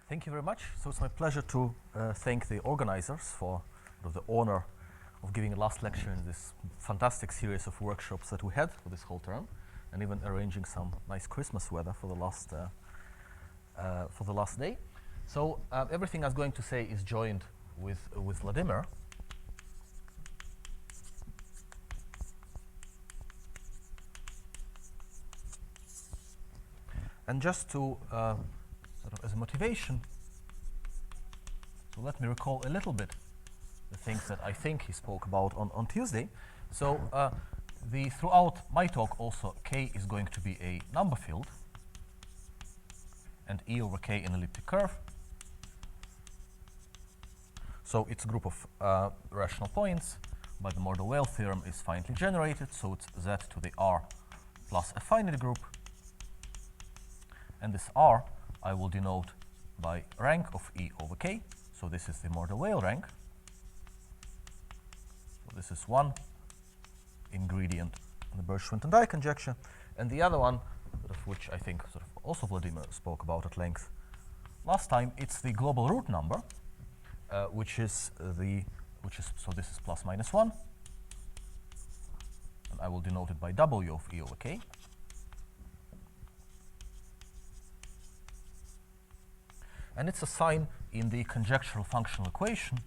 Thank you very much. So it's my pleasure to thank the organizers for the honor of giving a last lecture in this fantastic series of workshops that we had for this whole term, and even arranging some nice Christmas weather for the last day. So everything I was going to say is joined with Vladimir. And just to sort of as a motivation, so let me recall a little bit the things that I think he spoke about on Tuesday. So throughout my talk also K is going to be a number field and E over K an elliptic curve. So it's a group of rational points, but the Mordell-Weil theorem is finitely generated, so it's Z to the R plus a finite group. And this R I will denote by rank of E over K. So this is the Mordell-Weil rank. So this is one ingredient in the Birch-Swinton-Dyer conjecture. And the other one, which I think also Vladimir spoke about at length last time, it's the global root number, so this is plus minus 1. And I will denote it by W of E over K. And it's a sign in the conjectural functional equation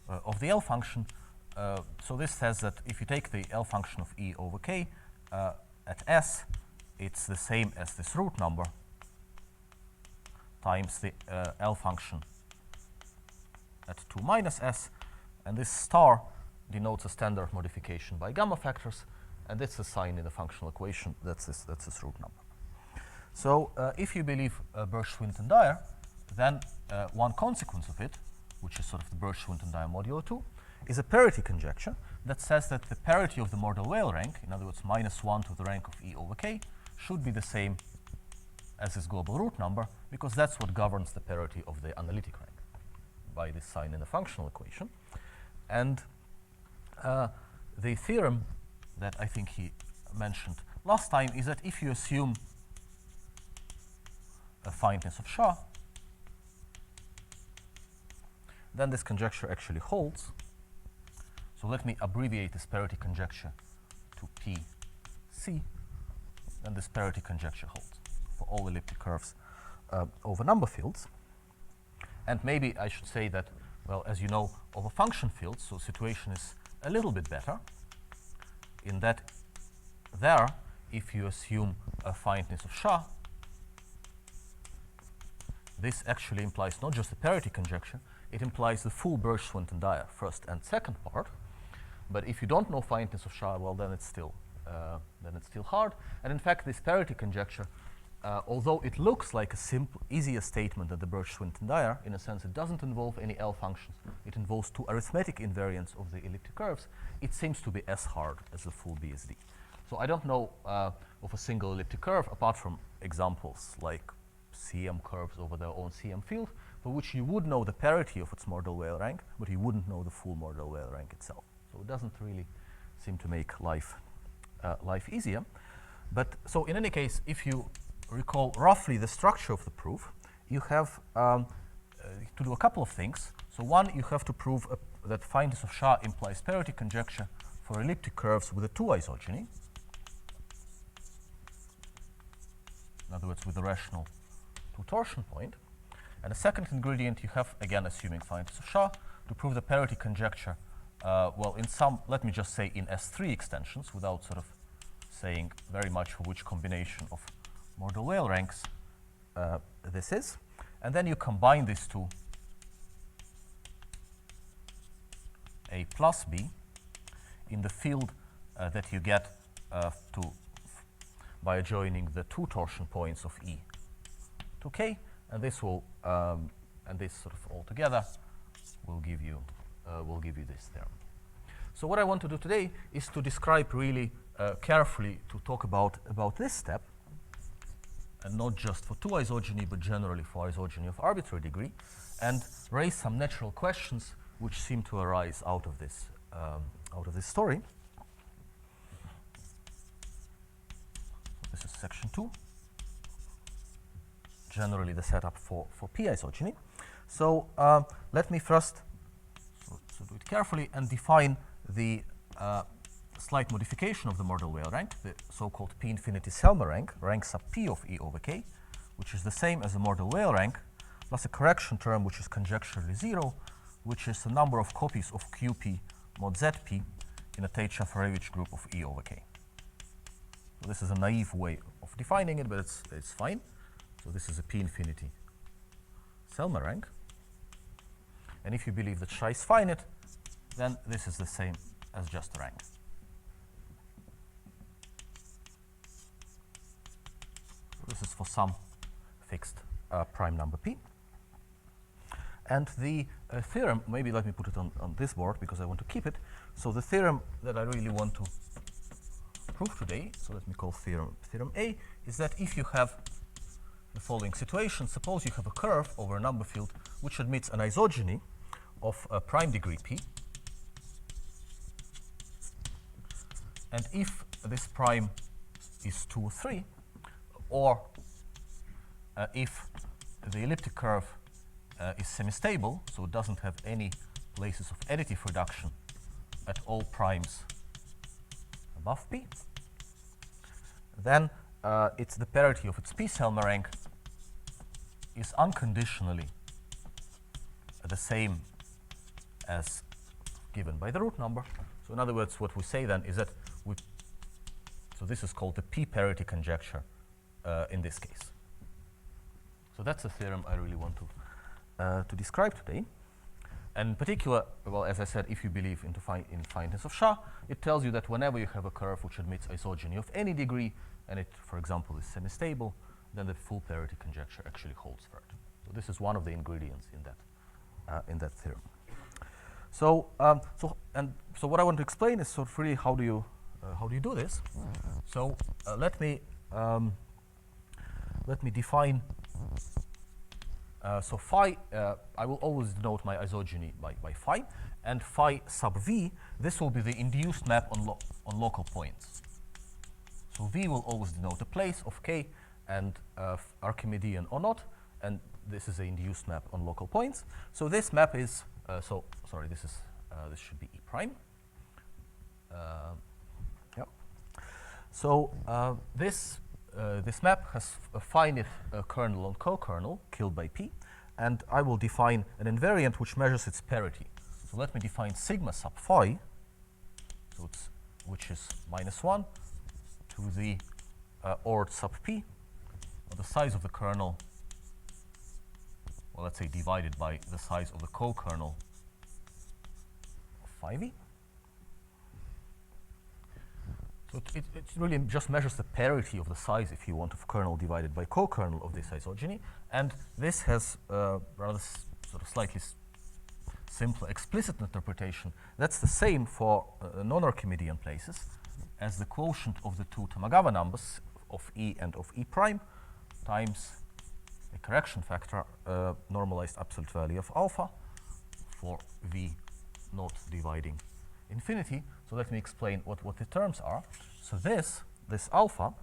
of the L function. So this says that if you take the L function of E over K at S, it's the same as this root number times the L function at 2 minus S. And this star denotes a standard modification by gamma factors. And it's a sign in the functional equation that's this root number. So if you believe Birch-Swinton-Dyer, then one consequence of it, which is sort of the Birch-Swinton-Dyer modulo 2, is a parity conjecture that says that the parity of the Mordell-Weil rank, in other words minus 1 to the rank of E over K, should be the same as this global root number, because that's what governs the parity of the analytic rank by this sign in the functional equation. And the theorem that I think he mentioned last time is that if you assume a finiteness of Shah, then this conjecture actually holds. So let me abbreviate this parity conjecture to PC, and this parity conjecture holds for all elliptic curves over number fields. And maybe I should say that, well, as you know, over function fields, so situation is a little bit better in that there, if you assume a finiteness of Shah, this actually implies not just the parity conjecture, it implies the full Birch-Swinton-Dyer first and second part. But if you don't know finiteness of Shah, well, then it's still hard. And in fact, this parity conjecture, although it looks like a simple, easier statement than the Birch-Swinton-Dyer, in a sense it doesn't involve any L functions. It involves two arithmetic invariants of the elliptic curves. It seems to be as hard as the full BSD. So I don't know of a single elliptic curve, apart from examples like CM curves over their own CM field, for which you would know the parity of its Mordell-Weil rank, but you wouldn't know the full Mordell-Weil rank itself. So it doesn't really seem to make life easier. But so in any case, if you recall roughly the structure of the proof, you have to do a couple of things. So one, you have to prove that finiteness of Shah implies parity conjecture for elliptic curves with a 2 isogeny. In other words, with a rational 2 torsion point. And a second ingredient you have, again assuming finiteness of Shah, to prove the parity conjecture, well, in some, let me just say in S3 extensions, without sort of saying very much for which combination of Mordell-Weil ranks this is. And then you combine these two, A plus B, in the field that you get by adjoining the 2 torsion points of E to K, and this will and this sort of all together will give you this theorem. So what I want to do today is to describe really carefully, to talk about this step, and not just for 2 isogeny, but generally for isogeny of arbitrary degree, and raise some natural questions which seem to arise out of this story. So this is section 2. generally the setup for p isogeny. So let me first so do it carefully and define the slight modification of the model Weyl rank, the so-called p infinity Selmer rank sub p of E over k, which is the same as the model Weyl rank, plus a correction term which is conjecturally 0, which is the number of copies of qp mod zp in a Tate-Shafarevich group of E over k. So this is a naive way of defining it, but it's fine. So this is a p infinity Selmer rank. And if you believe that Xi is finite, then this is the same as just a rank. So this is for some fixed prime number p. And the theorem, maybe let me put it on this board because I want to keep it. So the theorem that I really want to prove today, so let me call theorem A, is that if you have the following situation, suppose you have a curve over a number field which admits an isogeny of prime degree p, and if this prime is 2 or 3, or if the elliptic curve is semi-stable, so it doesn't have any places of additive reduction at all primes above p, then it's the parity of its p Selmer rank is unconditionally the same as given by the root number. So in other words, what we say then is that so this is called the p parity conjecture in this case. So that's the theorem I really want to describe today. And in particular, well, as I said, if you believe in finiteness of Shah, it tells you that whenever you have a curve which admits isogeny of any degree, and it, for example, is semi-stable, then the full parity conjecture actually holds for it. So this is one of the ingredients in that theorem. So so what I want to explain is sort of really how do you do this? So let me define. So phi, I will always denote my isogeny by phi, and phi sub v, this will be the induced map on local points. So v will always denote a place of k and Archimedean or not, and this is the induced map on local points. So this map is, this should be E prime. Yep. So this map has a finite kernel on co-kernel killed by p, and I will define an invariant which measures its parity. So let me define sigma sub phi, so which is -1 to the ord sub p, or the size of the kernel, well, let's say divided by the size of the co-kernel of phi v. So it really just measures the parity of the size, if you want, of kernel divided by co-kernel of this isogeny. And this has rather sort of slightly simpler explicit interpretation. That's the same for non-Archimedean places as the quotient of the two Tamagawa numbers of E and of E prime times a correction factor normalized absolute value of alpha for V not dividing infinity. So let me explain what the terms are. So this alpha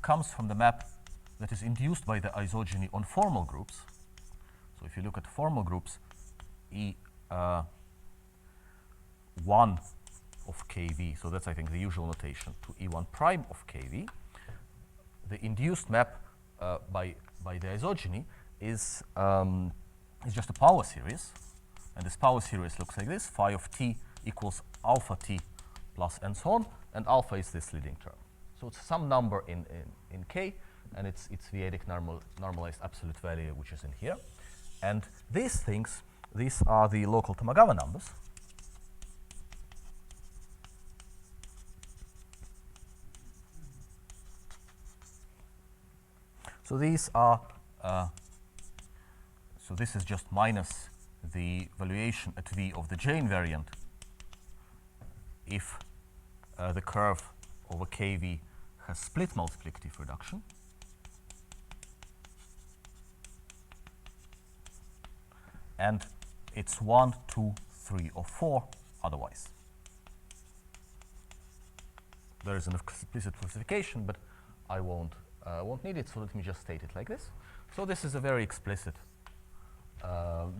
comes from the map that is induced by the isogeny on formal groups. So if you look at formal groups, E1 of kV, so that's I think the usual notation, to E1 prime of kV, the induced map by the isogeny is just a power series, and this power series looks like this: phi of t equals alpha t plus and so on, and alpha is this leading term. So it's some number in k, and it's V-adic normalized absolute value, which is in here. And these are the local Tamagawa numbers. So these are, so this is just minus the valuation at V of the J invariant if the curve over kV has split multiplicative reduction. And it's 1, 2, 3, or 4 otherwise. There is an explicit classification, but I won't won't need it, so let me just state it like this. So this is a very explicit,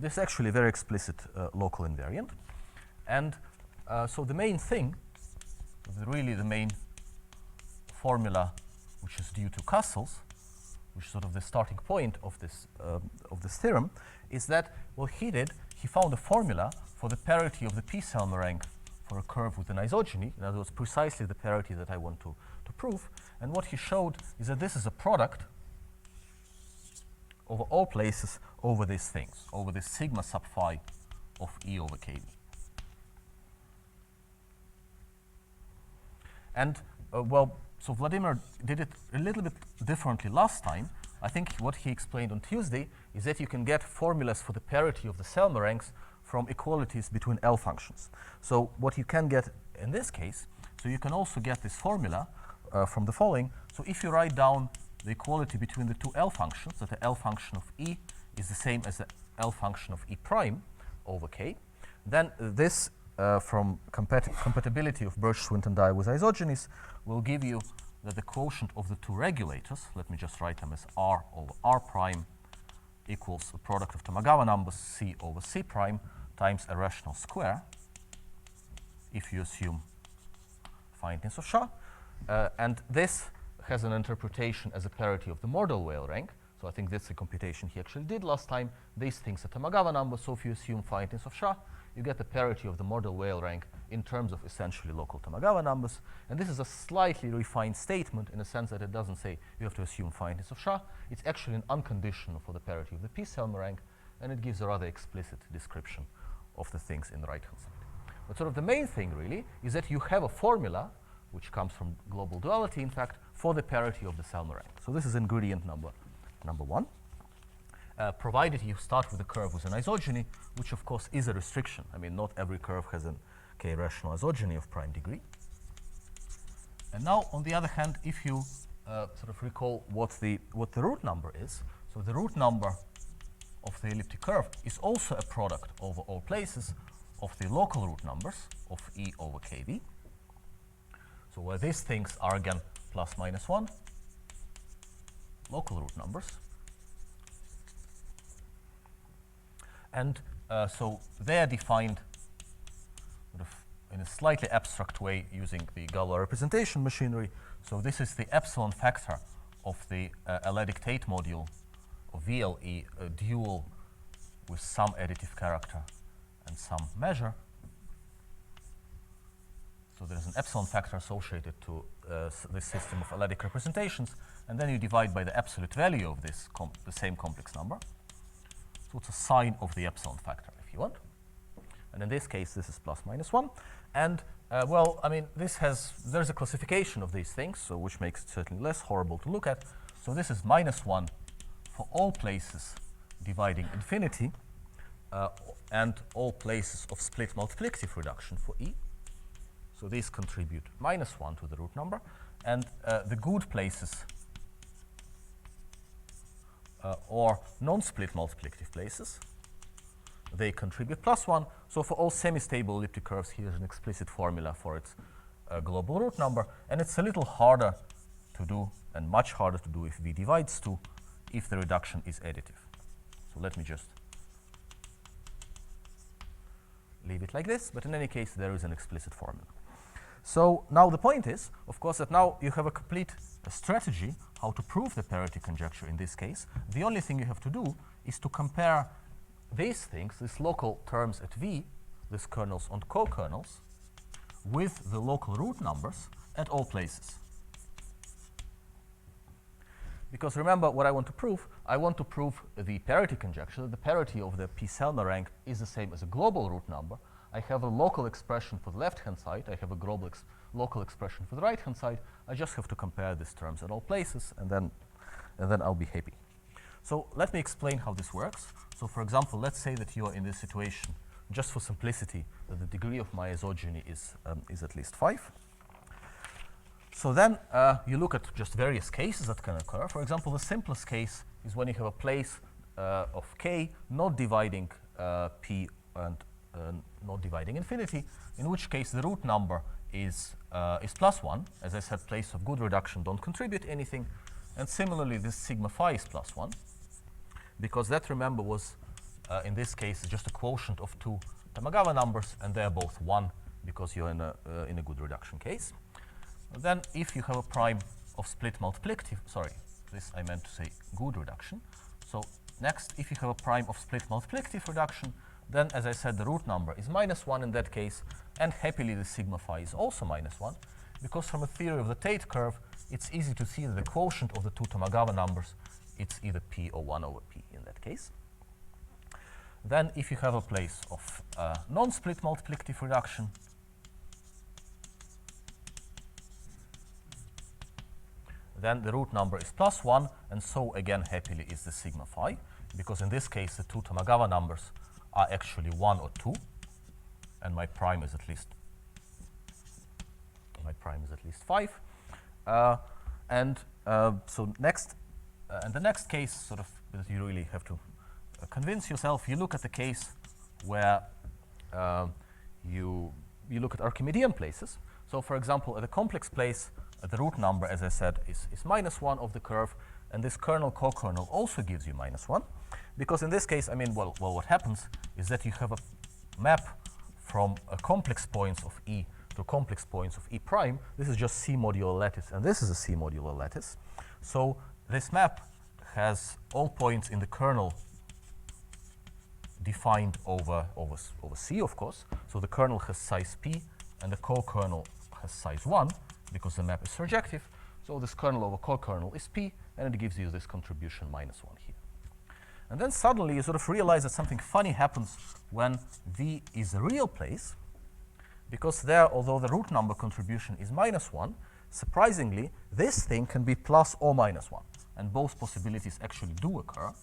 this is actually a very explicit local invariant. And so the main thing, really the main formula which is due to Castles, which is sort of the starting point of this theorem, is that what he did, he found a formula for the parity of the P-Selmer rank for a curve with an isogeny. In other words, precisely the parity that I want to prove. And what he showed is that this is a product over all places over these things, over this sigma sub phi of E over kV. And well, so Vladimir did it a little bit differently last time. I think what he explained on Tuesday is that you can get formulas for the parity of the Selmer ranks from equalities between L functions. So what you can get in this case, so you can also get this formula from the following. So if you write down the equality between the two L functions, that the L function of E is the same as the L function of E prime over K, then this from compatibility of Birch-Swinton die with isogenies will give you that the quotient of the two regulators, let me just write them as R over R prime, equals the product of Tamagawa numbers C over C prime times a rational square, if you assume finiteness of Shah. And this has an interpretation as a parity of the model Weyl rank. So I think that's the computation he actually did last time. These things are Tamagawa numbers, so if you assume finiteness of Shah, you get the parity of the model Weyl rank in terms of essentially local Tamagawa numbers. And this is a slightly refined statement in the sense that it doesn't say you have to assume finiteness of Shah. It's actually an unconditional for the parity of the P-Selmer rank, and it gives a rather explicit description of the things in the right-hand side. But sort of the main thing really is that you have a formula which comes from global duality, in fact, for the parity of the Selmer rank. So this is ingredient number one. Provided you start with a curve with an isogeny, which of course is a restriction. I mean, not every curve has a k-rational isogeny of prime degree. And now, on the other hand, if you sort of recall what the root number is, so the root number of the elliptic curve is also a product over all places of the local root numbers of E over kV. So where these things are again plus minus 1, local root numbers. And so they are defined sort of in a slightly abstract way using the Galois representation machinery. So this is the epsilon factor of the L-adic Tate module of VLE, a dual with some additive character and some measure. So there's an epsilon factor associated to this system of L-adic representations, and then you divide by the absolute value of this the same complex number. So it's a sign of the epsilon factor, if you want. And in this case, this is plus minus 1. And, well, I mean, there's a classification of these things, so which makes it certainly less horrible to look at. So this is minus 1 for all places dividing infinity and all places of split multiplicative reduction for E. So these contribute minus 1 to the root number. And the good places or non-split multiplicative places, they contribute plus 1. So for all semi-stable elliptic curves, here's an explicit formula for its global root number. And it's a little harder to do and much harder to do if V divides 2 if the reduction is additive. So let me just leave it like this. But in any case, there is an explicit formula. So now the point is, of course, that now you have a complete strategy how to prove the parity conjecture in this case. The only thing you have to do is to compare these things, these local terms at V, these kernels and co-kernels, with the local root numbers at all places. Because remember what I want to prove. I want to prove the parity conjecture, that the parity of the P-Selmer rank is the same as a global root number. I have a local expression for the left-hand side. I have a global local expression for the right-hand side. I just have to compare these terms at all places, and then I'll be happy. So let me explain how this works. So for example, let's say that you are in this situation, just for simplicity, that the degree of my isogeny is at least 5. So then you look at just various cases that can occur. For example, the simplest case is when you have a place of k not dividing p and not dividing infinity, in which case the root number is plus 1. As I said, places of good reduction don't contribute anything. And similarly, this sigma phi is plus 1, because that, remember, was, in this case, just a quotient of two Tamagawa numbers, and they're both 1 because you're in a good reduction case. Then, if you have a prime of split multiplicative, sorry, this I meant to say good reduction. So next, if you have a prime of split multiplicative reduction, then, as I said, the root number is -1 in that case, and happily the sigma phi is also -1, because from a theory of the Tate curve, it's easy to see that the quotient of the two Tamagawa numbers, it's either p or 1 over p in that case. Then, if you have a place of non-split multiplicative reduction, then the root number is +1, and so again happily is the sigma phi, because in this case the two Tamagawa numbers are actually 1 or 2, and my prime is at least 5. So next, and the next case, sort of, that you really have to convince yourself, you look at the case where you look at Archimedean places. So, for example, at a complex place, the root number, as I said, is -1 of the curve, and this kernel co-kernel also gives you -1, because in this case, I mean, well, what happens is that you have a map from complex points of E to complex points of E prime. This is just C modular lattice, and this is a C modular lattice. So this map has all points in the kernel defined over C, of course. So the kernel has size P, and the co-kernel has size 1, because the map is surjective. So this kernel over co-kernel is P, and it gives you this contribution -1 here. And then suddenly you sort of realize that something funny happens when V is a real place, because there, although the root number contribution is -1, surprisingly, this thing can be plus or -1, and both possibilities actually do occur.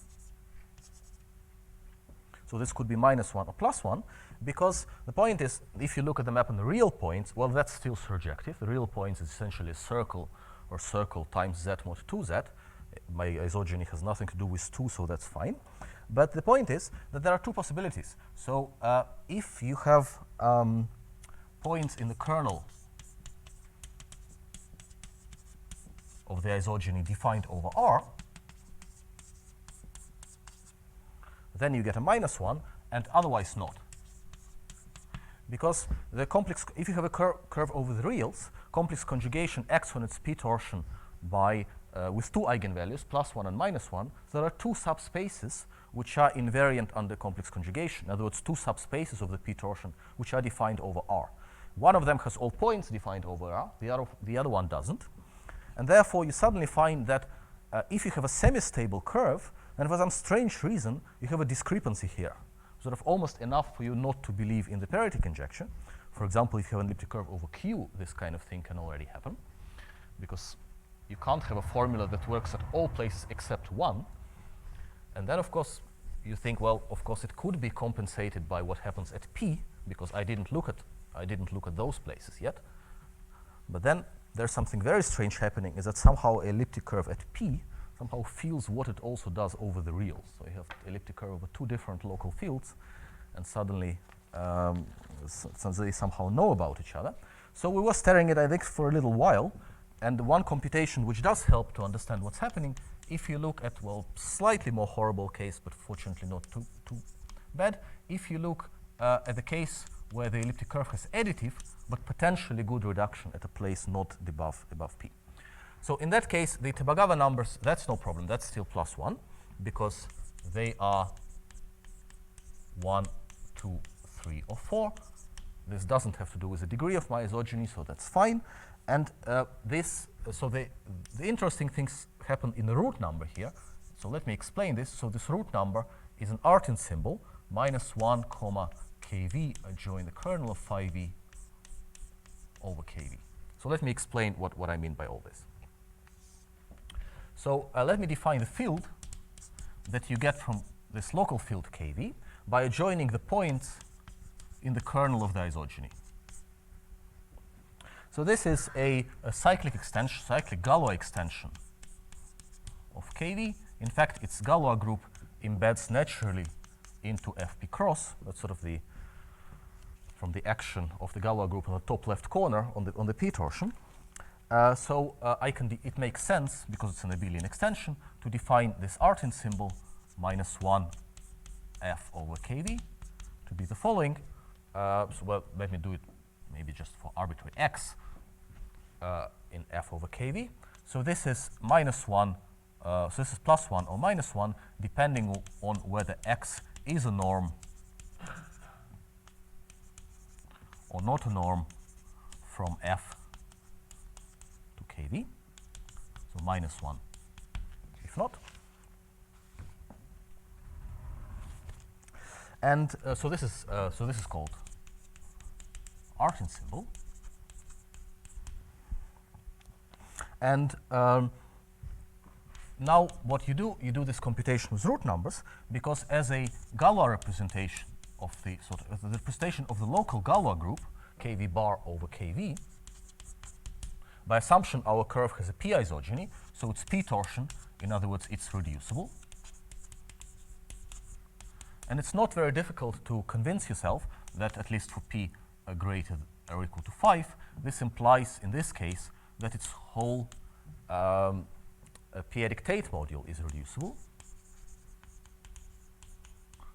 So this could be -1 or +1, because the point is, if you look at the map on the real points, well, that's still surjective. The real points is essentially a circle, or circle times z mod 2z. My isogeny has nothing to do with 2, so that's fine. But the point is that there are two possibilities. So if you have points in the kernel of the isogeny defined over R, then you get a -1, and otherwise not. Because the complex, if you have a curve over the reals, complex conjugation acts on its p torsion by with two eigenvalues, +1 and -1. There are two subspaces which are invariant under complex conjugation. In other words, two subspaces of the p torsion which are defined over R. One of them has all points defined over R, the other one doesn't. And therefore, you suddenly find that if you have a semi-stable curve, then for some strange reason, you have a discrepancy here, sort of almost enough for you not to believe in the parity conjecture. For example, if you have an elliptic curve over Q, this kind of thing can already happen, because you can't have a formula that works at all places except one. And then, of course, you think, well, of course, it could be compensated by what happens at P, because I didn't look at those places yet. But then there's something very strange happening, is that somehow elliptic curve at P somehow feels what it also does over the reals. So you have elliptic curve over two different local fields, and suddenly they somehow know about each other. So we were staring at it, I think, for a little while. And the one computation which does help to understand what's happening, if you look at, well, slightly more horrible case, but fortunately not too bad, if you look at the case where the elliptic curve has additive, but potentially good reduction at a place not above P. So in that case, the Tamagawa numbers, that's no problem. That's still +1, because they are 1, 2, 3, or 4. This doesn't have to do with the degree of my isogeny, so that's fine. And so the interesting things happen in the root number here. So let me explain this. So this root number is an Artin symbol, -1, kV adjoin the kernel of phi v over kV. So let me explain what I mean by all this. So let me define the field that you get from this local field kV by adjoining the points in the kernel of the isogeny. So this is a cyclic extension, cyclic Galois extension of kV. In fact, its Galois group embeds naturally into FP cross. That's sort of from the action of the Galois group on the top left corner on the p torsion. It makes sense, because it's an abelian extension, to define this artin symbol minus 1 f over kv to be the following. Let me do it maybe just for arbitrary x in f over kv. So this is minus 1, so this is plus 1 or minus 1, depending on whether x is a norm or not a norm from f to kv. So minus 1 if not. And so this is called artin symbol. And now what you do this computation with root numbers, because as a Galois representation of the representation of the local Galois group, kv bar over kv, by assumption our curve has a p isogeny, so it's p torsion, in other words, it's reducible. And it's not very difficult to convince yourself that at least for p greater or equal to 5, this implies, in this case, that its whole p-adic Tate module is reducible.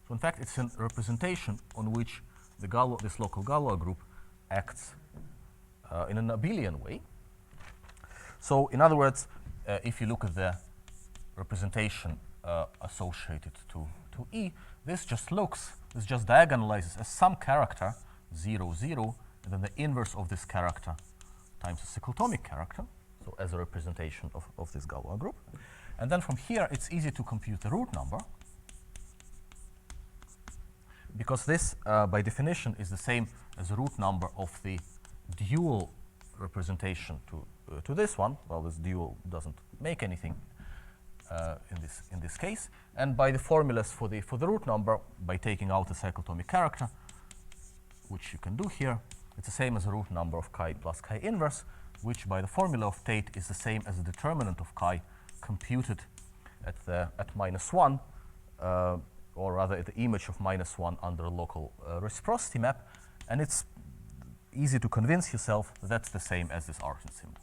So in fact, it's a representation on which this local Galois group acts in an abelian way. So in other words, if you look at the representation associated to E, this just diagonalizes as some character 0, 0, and then the inverse of this character times the cyclotomic character, so as a representation of this Galois group. And then from here, it's easy to compute the root number, because this, by definition, is the same as the root number of the dual representation to this one. Well, this dual doesn't make anything in this case. And by the formulas for the root number, by taking out the cyclotomic character, which you can do here, it's the same as the root number of chi plus chi inverse, which by the formula of Tate is the same as the determinant of chi computed at minus 1, or rather at the image of minus 1 under a local reciprocity map. And it's easy to convince yourself that that's the same as this artin symbol.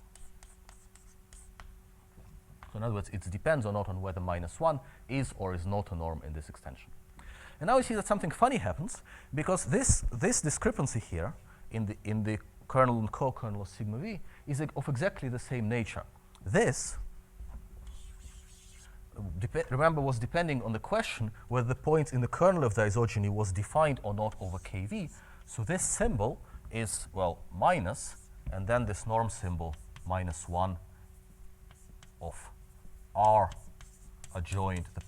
So in other words, it depends or not on whether minus 1 is or is not a norm in this extension. And now you see that something funny happens, because this discrepancy here in the kernel and co-kernel of sigma v is of exactly the same nature. This, remember, was depending on the question whether the point in the kernel of the isogeny was defined or not over kv. So this symbol is, well, minus, and then this norm symbol minus 1 of r adjoint the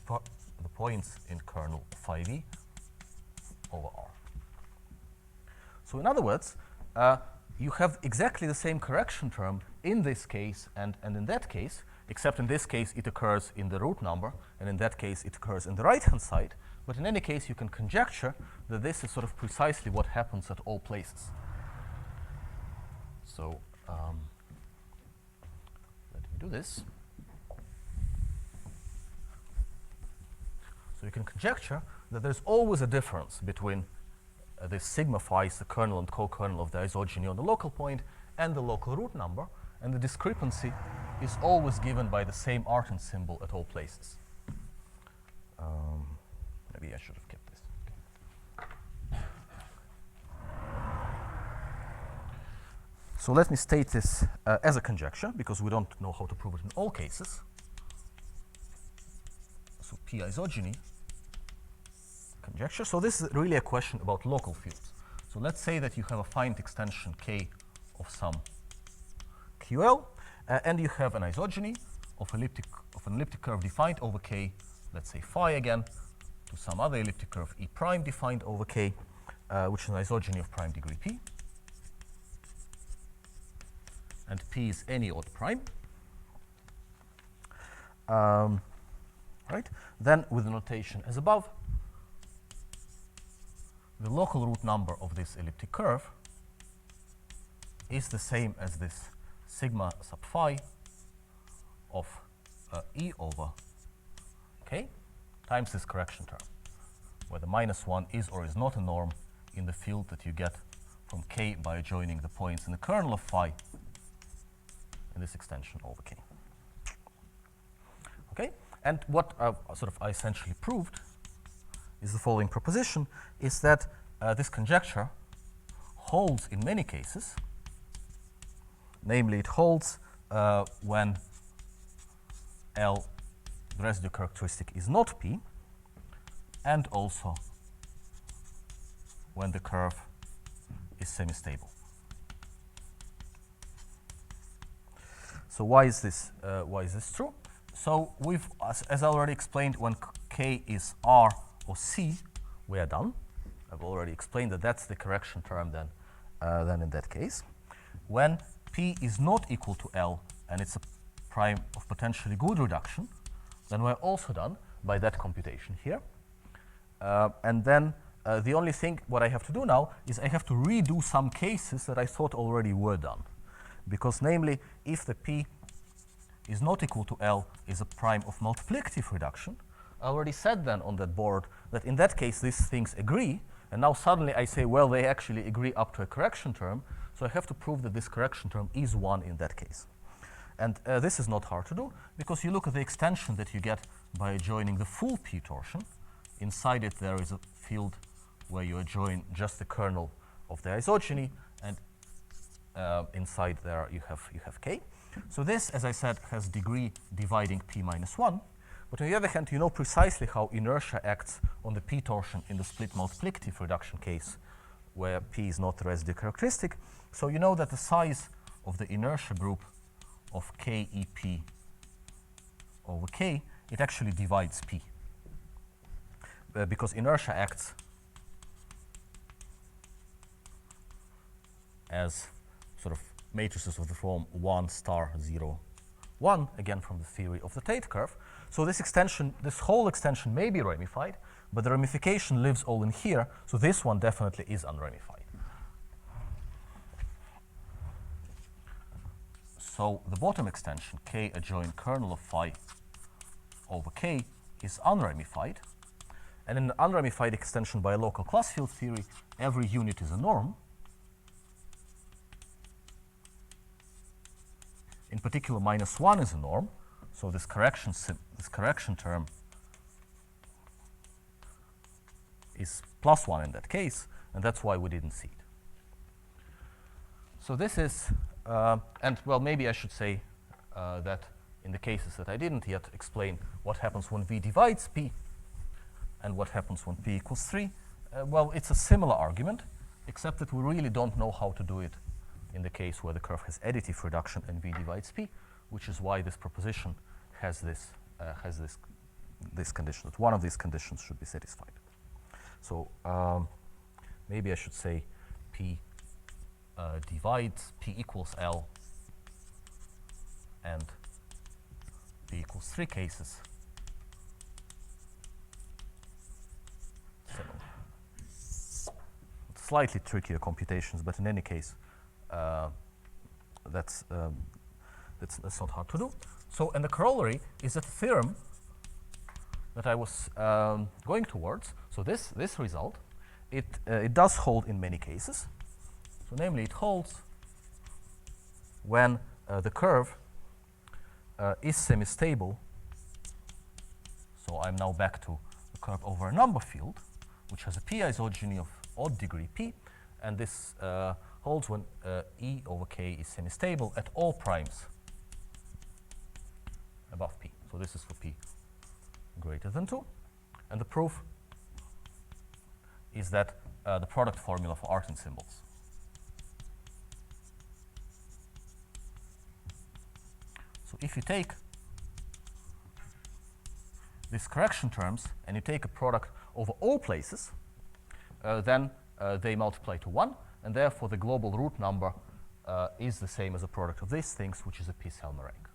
points in kernel phi v over r. So in other words, you have exactly the same correction term in this case and in that case, except in this case it occurs in the root number, and in that case it occurs in the right-hand side. But in any case, you can conjecture that this is sort of precisely what happens at all places. So let me do this. So you can conjecture that there's always a difference between this sigma phi, the kernel and co-kernel of the isogeny on the local point, and the local root number, and the discrepancy is always given by the same artin symbol at all places. Maybe I should have kept this. Okay. So let me state this as a conjecture, because we don't know how to prove it in all cases. So p isogeny conjecture. So this is really a question about local fields. So let's say that you have a finite extension k of some ql, and you have an isogeny of an elliptic curve defined over k, let's say phi again, to some other elliptic curve e prime defined over k, which is an isogeny of prime degree p, and p is any odd prime. Right? Then with the notation as above, the local root number of this elliptic curve is the same as this sigma sub phi of E over k times this correction term, where the minus 1 is or is not a norm in the field that you get from k by adjoining the points in the kernel of phi in this extension over K. Okay, and what I essentially proved is the following proposition, is that this conjecture holds in many cases. Namely, it holds when L, the residue characteristic, is not P, and also when the curve is semi-stable. So why is this true? So we've, as I already explained, when K is R or C, we are done. I've already explained that that's the correction term then in that case. When P is not equal to L and it's a prime of potentially good reduction, then we're also done by that computation here. And then the only thing what I have to do now is I have to redo some cases that I thought already were done. Because namely, if the P is not equal to L is a prime of multiplicative reduction, I already said then on that board that in that case these things agree, and now suddenly I say, well, they actually agree up to a correction term, so I have to prove that this correction term is 1 in that case. And this is not hard to do, because you look at the extension that you get by adjoining the full P torsion. Inside it there is a field where you adjoin just the kernel of the isogeny, and inside there you have K. So this, as I said, has degree dividing P minus 1. But on the other hand, you know precisely how inertia acts on the P torsion in the split multiplicative reduction case, where P is not the residue characteristic. So you know that the size of the inertia group of KEP over K, it actually divides P. Because inertia acts as sort of matrices of the form 1 star 0 1, again from the theory of the Tate curve. So this extension, this whole extension may be ramified, but the ramification lives all in here, so this one definitely is unramified. So the bottom extension, K adjoin kernel of phi over K, is unramified. And in an unramified extension by a local class field theory, every unit is a norm. In particular, minus 1 is a norm, so this correction term is plus 1 in that case, and that's why we didn't see it. So this is, and well, maybe I should say that in the cases that I didn't yet explain what happens when V divides P and what happens when P equals 3, well, it's a similar argument, except that we really don't know how to do it in the case where the curve has additive reduction and V divides P, which is why this proposition has this condition, that one of these conditions should be satisfied. So maybe I should say P divides P equals L and P equals 3 cases. Slightly trickier computations, but in any case, that's not hard to do. So, and the corollary is that the theorem that I was going towards. So this result, it does hold in many cases. So namely, it holds when the curve is semi-stable. So I'm now back to the curve over a number field, which has a P isogeny of odd degree P, and this holds when E over K is semi-stable at all primes above P. So this is for P greater than 2. And the proof is that the product formula for Artin symbols. So if you take these correction terms and you take a product over all places, then they multiply to 1, and therefore the global root number is the same as the product of these things, which is a P-cell rank.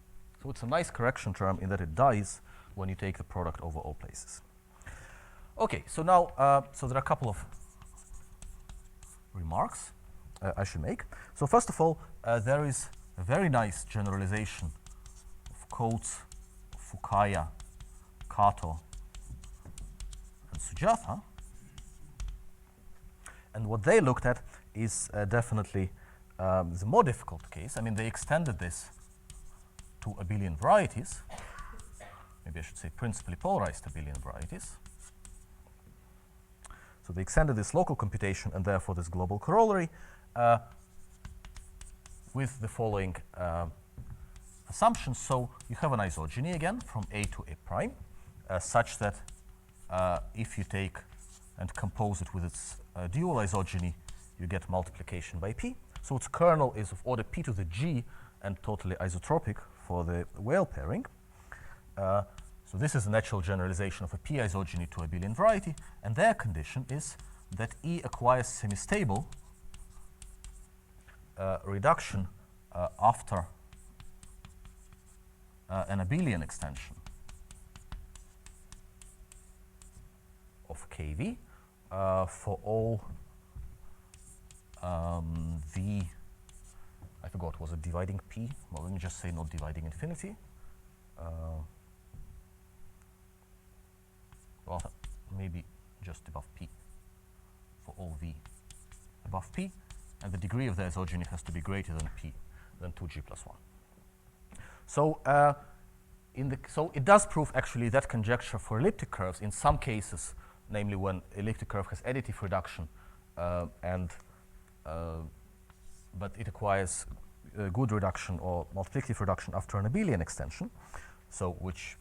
So it's a nice correction term in that it dies when you take the product over all places. Okay, so now, so there are a couple of remarks I should make. So first of all, there is a very nice generalization of Coates, Fukaya, Kato, and Sujatha. And what they looked at is definitely the more difficult case. I mean, they extended this to abelian varieties, maybe I should say principally polarized abelian varieties. So they extended this local computation and therefore this global corollary with the following assumptions. So you have an isogeny again from A to A prime, such that if you take and compose it with its dual isogeny, you get multiplication by P. So its kernel is of order P to the G and totally isotropic for the Weyl pairing. So this is a natural generalization of a P isogeny to a abelian variety, and their condition is that E acquires semistable reduction after an abelian extension of KV for all V, I forgot, was it dividing P? Well, let me just say not dividing infinity. Well, maybe just above P for all V above P, and the degree of the isogeny has to be greater than P, than 2G plus 1. So, so it does prove actually that conjecture for elliptic curves in some cases, namely when elliptic curve has additive reduction but it acquires good reduction or multiplicative reduction after an abelian extension, so which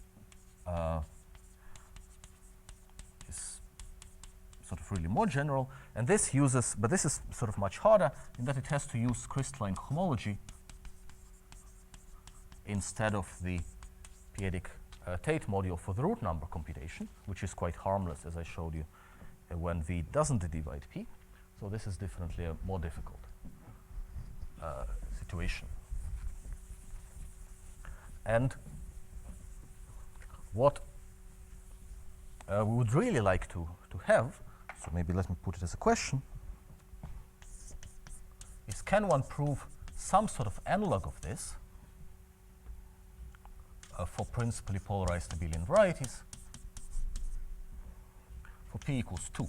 is sort of really more general. And this uses, but this is sort of much harder in that it has to use crystalline homology instead of the p-adic Tate module for the root number computation, which is quite harmless, as I showed you, when V doesn't divide P. So this is definitely a more difficult situation. And what we would really like to have, so maybe let me put it as a question, is can one prove some sort of analog of this for principally polarized abelian varieties for P equals 2?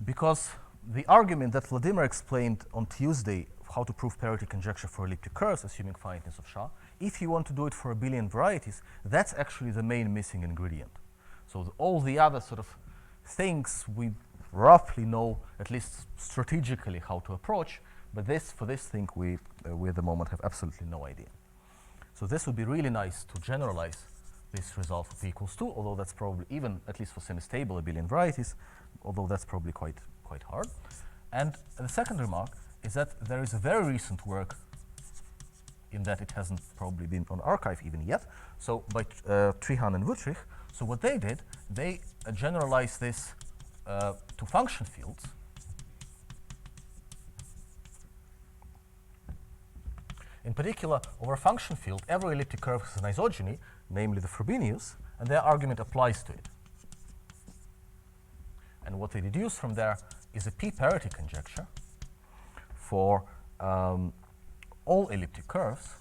Because the argument that Vladimir explained on Tuesday, how to prove parity conjecture for elliptic curves, assuming finiteness of Shah, if you want to do it for abelian varieties, that's actually the main missing ingredient. So all the other sort of things we roughly know, at least strategically, how to approach, but for this thing, we at the moment have absolutely no idea. So this would be really nice to generalize this result for P equals 2, although that's probably, even at least for semi-stable abelian varieties, although that's probably quite hard. And the second remark is that there is a very recent work, in that it hasn't probably been on archive even yet, so by Trihan and Wuttrich. So what they did, they generalized this to function fields. In particular, over a function field, every elliptic curve has an isogeny, namely the Frobenius, and their argument applies to it. And what they deduce from there is a p-parity conjecture for all elliptic curves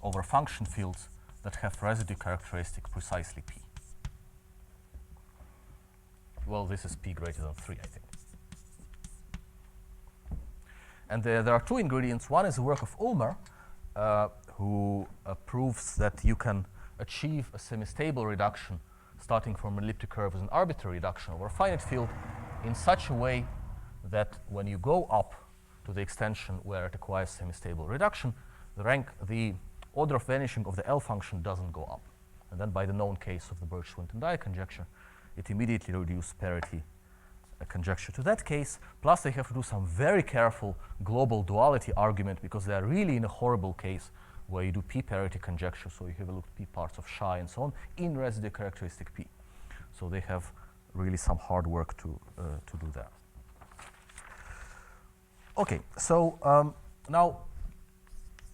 over function fields that have residue characteristic precisely p. Well, this is p greater than 3, I think. And there are two ingredients. One is the work of Ulmer, who proves that you can achieve a semi-stable reduction starting from an elliptic curve as an arbitrary reduction over a finite field in such a way that when you go up to the extension where it acquires semi-stable reduction, the order of vanishing of the L function doesn't go up. And then by the known case of the Birch-Swinton-Dyer conjecture, it immediately reduces parity conjecture to that case. Plus they have to do some very careful global duality argument, because they are really in a horrible case where you do p-parity conjecture, so you have a look at p parts of Shah and so on in residue characteristic p. So they have really some hard work to do that. Okay, so now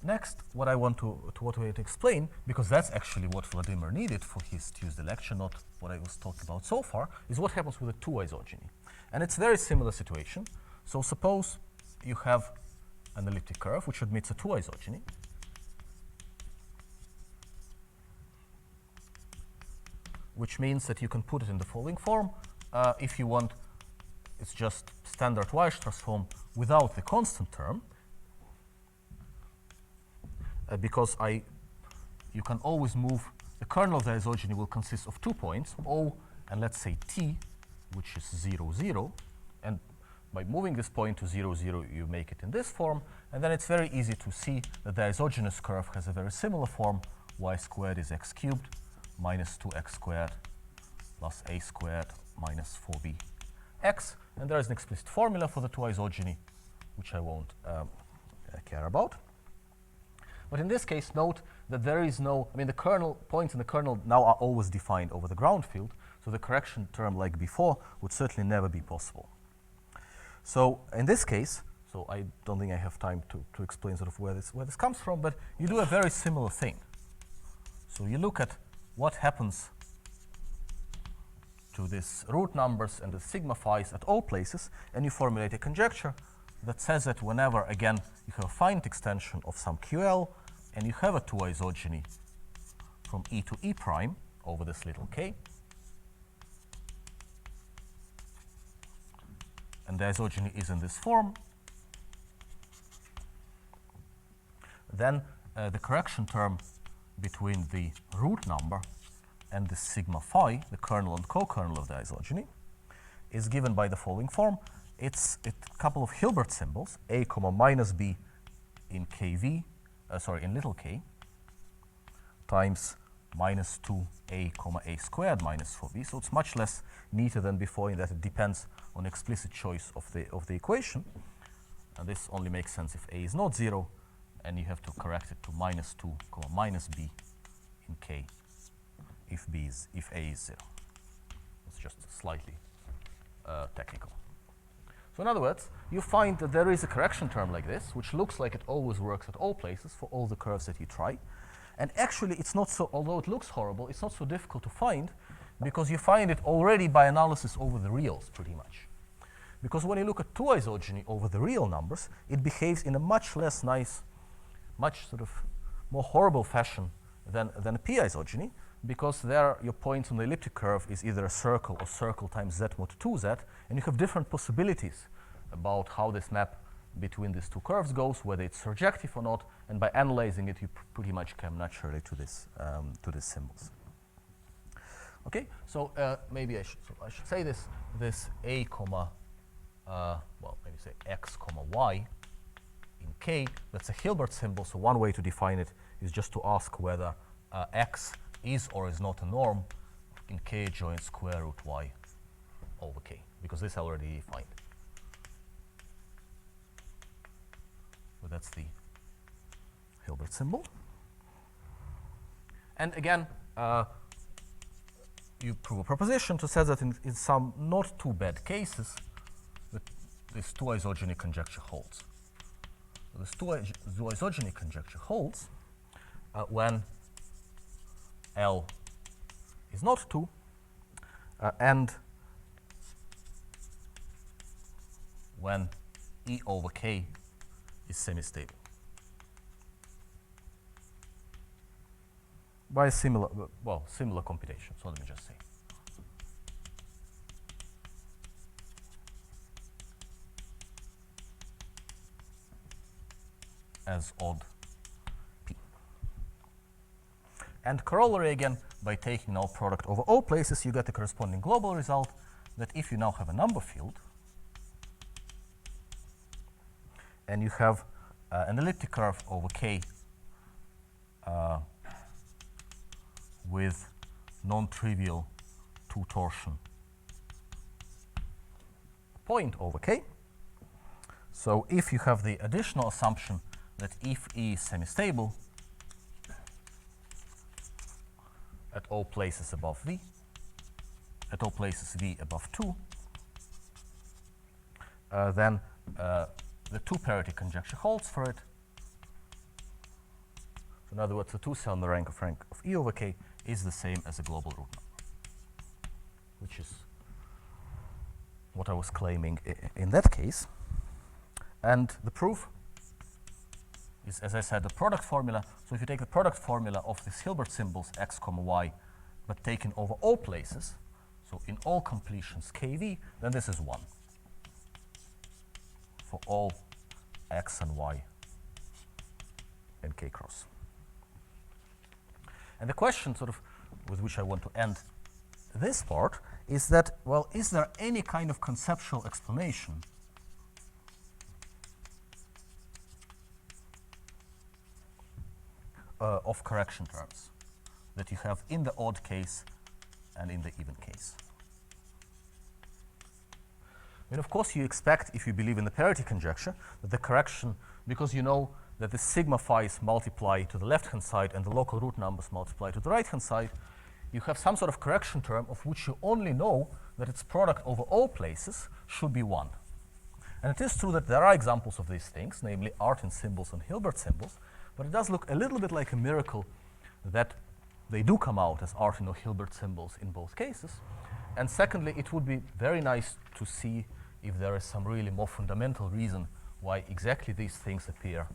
next what I want to explain, because that's actually what Vladimir needed for his Tuesday lecture, not what I was talking about so far, is what happens with a 2 isogeny. And it's a very similar situation. So suppose you have an elliptic curve which admits a 2 isogeny. Which means that you can put it in the following form. If you want it's just standard Weierstrass transform without the constant term, because you can always move, the kernel of the isogeny will consist of 2 points, O and let's say T, which is 0, 0, and by moving this point to 0, 0, you make it in this form, and then it's very easy to see that the isogenous curve has a very similar form. Y squared is x cubed minus 2x squared plus a squared minus 4bx, and there is an explicit formula for the two isogeny, which I won't care about. But in this case, note that there is no, I mean, the kernel points in the kernel now are always defined over the ground field, so the correction term like before would certainly never be possible. So in this case, so I don't think I have time to explain sort of where this comes from, but you do a very similar thing. So you look at what happens to these root numbers and the sigma phi's at all places, and you formulate a conjecture that says that whenever, again, you have a finite extension of some QL, and you have a two isogeny from E to E prime over this little k, and the isogeny is in this form, then the correction term between the root number and the sigma phi, the kernel and co-kernel of the isogeny, is given by the following form. It's a couple of Hilbert symbols, a comma minus b in kv, in little k, times minus 2a comma a squared minus 4b. So it's much less neater than before in that it depends on explicit choice of the equation. And this only makes sense if a is not 0, and you have to correct it to minus 2 comma minus b in k if a is 0. It's just slightly technical. So in other words, you find that there is a correction term like this, which looks like it always works at all places for all the curves that you try. And actually, it's not so, although it looks horrible, it's not so difficult to find, because you find it already by analysis over the reals, pretty much. Because when you look at two isogeny over the real numbers, it behaves in a much less nice, much sort of more horrible fashion than a p isogeny, because there your points on the elliptic curve is either a circle or circle times z mod 2z, and you have different possibilities about how this map between these two curves goes, whether it's surjective or not, and by analyzing it, you pretty much come naturally to this to these symbols. Okay, so maybe I should say this a comma well, maybe say x comma y in k. That's a Hilbert symbol. So one way to define it is just to ask whether x is or is not a norm in k join square root y over k, because this I already defined. So that's the Hilbert symbol. And again, you prove a proposition to say that in some not too bad cases, that this two isogeny conjecture holds. So this two isogeny conjecture holds when L is not 2 and when E over K is semi-stable. By a similar computation. So let me just say. As odd P. And corollary again, by taking now product over all places, you get the corresponding global result that if you now have a number field and you have an elliptic curve over K with non-trivial two torsion point over K. So if you have the additional assumption that if E is semi-stable at all places above V, at all places V above 2, then the two parity conjecture holds for it. So in other words, the two cell in the rank of E over K is the same as a global root number, which is what I was claiming in that case. And the proof is, as I said, the product formula. So if you take the product formula of these Hilbert symbols x comma y, but taken over all places, so in all completions kv, then this is 1. for all x and y in k cross. And the question sort of with which I want to end this part is that, well, is there any kind of conceptual explanation of correction terms that you have in the odd case and in the even case? I mean, of course, you expect, if you believe in the parity conjecture, that the correction, because you know that the sigma phi's multiply to the left-hand side and the local root numbers multiply to the right-hand side, you have some sort of correction term of which you only know that its product over all places should be 1. And it is true that there are examples of these things, namely Artin symbols and Hilbert symbols, but it does look a little bit like a miracle that they do come out as Artin or Hilbert symbols in both cases. And secondly, it would be very nice to see if there is some really more fundamental reason why exactly these things appear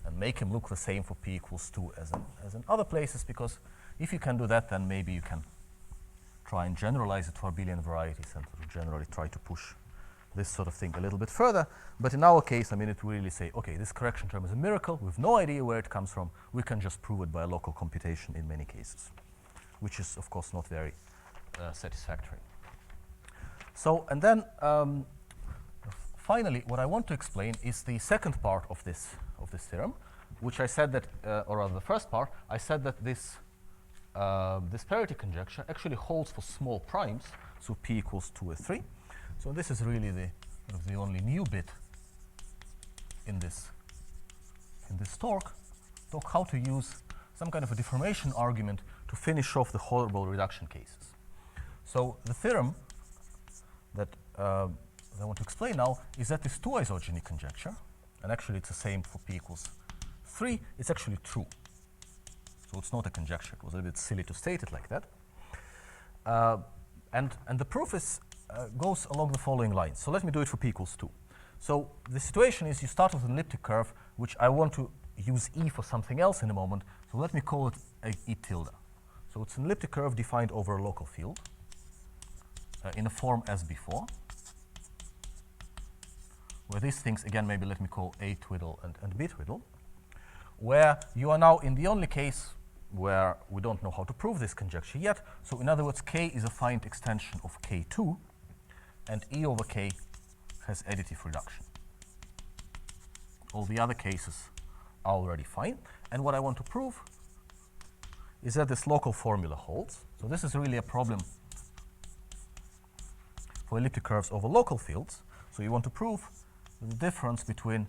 and make them look the same for p equals 2 as in other places, because if you can do that, then maybe you can try and generalize it for abelian varieties and sort of generally try to push this sort of thing a little bit further. But in our case, I mean, it will really say, okay, this correction term is a miracle. We have no idea where it comes from. We can just prove it by a local computation in many cases, which is, of course, not very satisfactory. So, and then finally, what I want to explain is the second part of this theorem, which I said that, or rather the first part, I said that this parity conjecture actually holds for small primes, so p equals 2 or 3. So this is really the only new bit in this talk how to use some kind of a deformation argument to finish off the horrible reduction cases. So the theorem that I want to explain now is that this 2-isogeny conjecture, and actually it's the same for p equals 3, it's actually true. So it's not a conjecture. It was a bit silly to state it like that. And the proof is goes along the following lines. So let me do it for p equals 2. So the situation is you start with an elliptic curve, which I want to use E for something else in a moment. So let me call it E tilde. So it's an elliptic curve defined over a local field in a form as before, where these things, again, maybe let me call A twiddle and B twiddle, where you are now in the only case where we don't know how to prove this conjecture yet. So in other words, K is a finite extension of K2, and E over K has additive reduction. All the other cases are already fine. And what I want to prove is that this local formula holds. So this is really a problem for elliptic curves over local fields. So you want to prove the difference between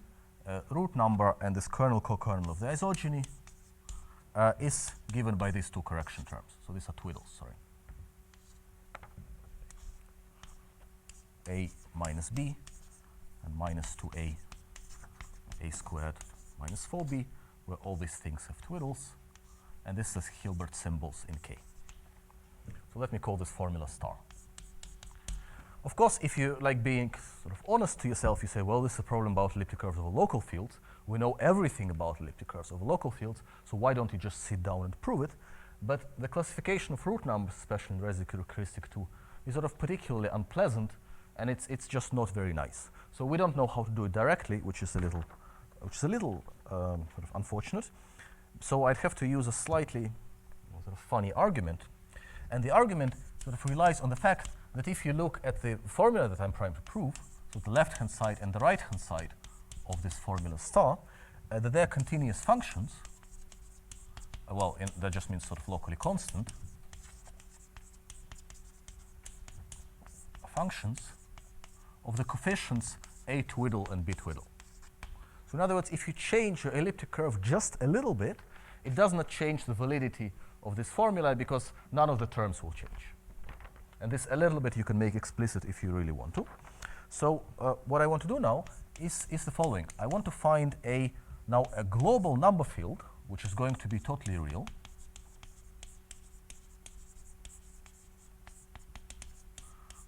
root number and this kernel co-kernel of the isogeny is given by these two correction terms. So these are twiddles, sorry. A minus B and minus 2A, A squared minus 4B, where all these things have twiddles. And this is Hilbert symbols in K. So let me call this formula star. Of course, if you like being sort of honest to yourself, you say, well, this is a problem about elliptic curves over local fields. We know everything about elliptic curves over local fields, so why don't you just sit down and prove it? But the classification of root numbers, especially in residue characteristic 2, is sort of particularly unpleasant, and it's just not very nice. So we don't know how to do it directly, which is a little sort of unfortunate. So I'd have to use a slightly sort of funny argument, and the argument sort of relies on the fact that if you look at the formula that I'm trying to prove, so the left-hand side and the right-hand side of this formula star, that they're continuous functions. Well, that just means sort of locally constant functions of the coefficients A twiddle and B twiddle. So in other words, if you change your elliptic curve just a little bit, it does not change the validity of this formula because none of the terms will change. And this a little bit you can make explicit if you really want to. So what I want to do now is the following. I want to find now a global number field, which is going to be totally real.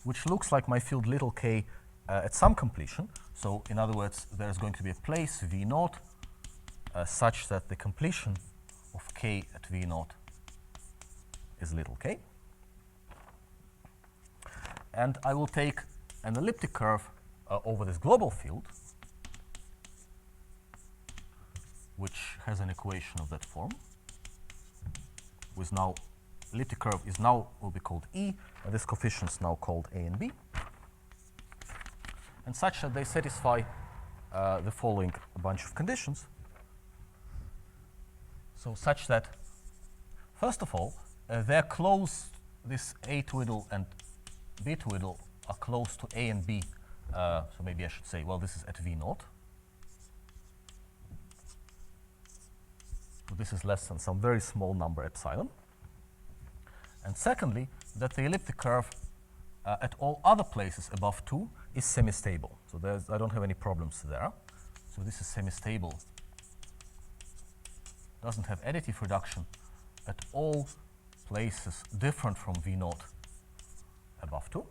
Which looks like my field little k at some completion. So in other words, there's going to be a place V0 such that the completion of k at V0 is little k. And I will take an elliptic curve over this global field, which has an equation of that form, with now elliptic curve is now will be called E, and this coefficient is now called A and B, and such that they satisfy the following bunch of conditions. So such that, first of all, they're close, this A twiddle and B twiddle are close to A and B. So maybe I should say, well, this is at V naught. So this is less than some very small number epsilon. And secondly, that the elliptic curve at all other places above 2 is semi-stable. So I don't have any problems there. So this is semi-stable. Doesn't have additive reduction at all places different from V naught above 2.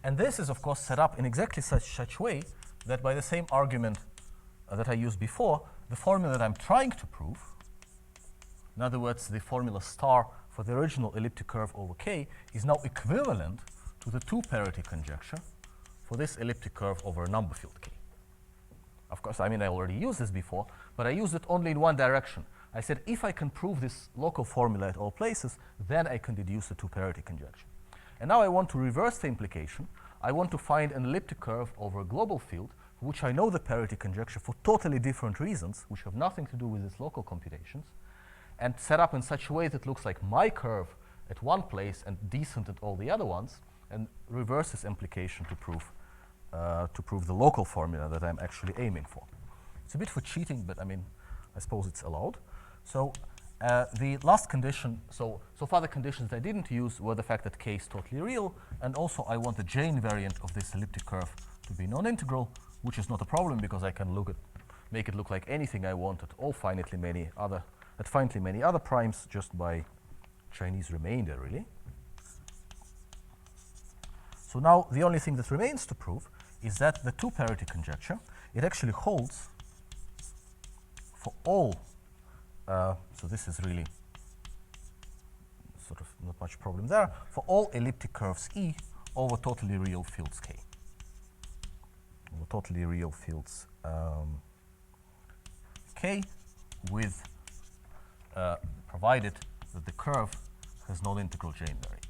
And this is, of course, set up in exactly such way that by the same argument that I used before, the formula that I'm trying to prove, in other words, the formula star for the original elliptic curve over K, is now equivalent to the 2 parity conjecture for this elliptic curve over a number field K. Of course, I mean, I already used this before, but I used it only in one direction. I said, if I can prove this local formula at all places, then I can deduce the 2 parity conjecture. And now I want to reverse the implication. I want to find an elliptic curve over a global field, for which I know the parity conjecture for totally different reasons, which have nothing to do with its local computations, and set up in such a way that it looks like my curve at one place and decent at all the other ones, and reverse this implication to prove the local formula that I'm actually aiming for. It's a bit for cheating, but I mean, I suppose it's allowed. So the last condition, so far the conditions I didn't use were the fact that K is totally real, and also I want the J invariant of this elliptic curve to be non-integral, which is not a problem because I can make it look like anything I want at all finitely many other primes just by Chinese remainder, really. So now the only thing that remains to prove is that the 2 parity conjecture, it actually holds for all, so this is really sort of not much problem there, for all elliptic curves E over totally real fields K. Over totally real fields K with provided that the curve has non-integral J invariant.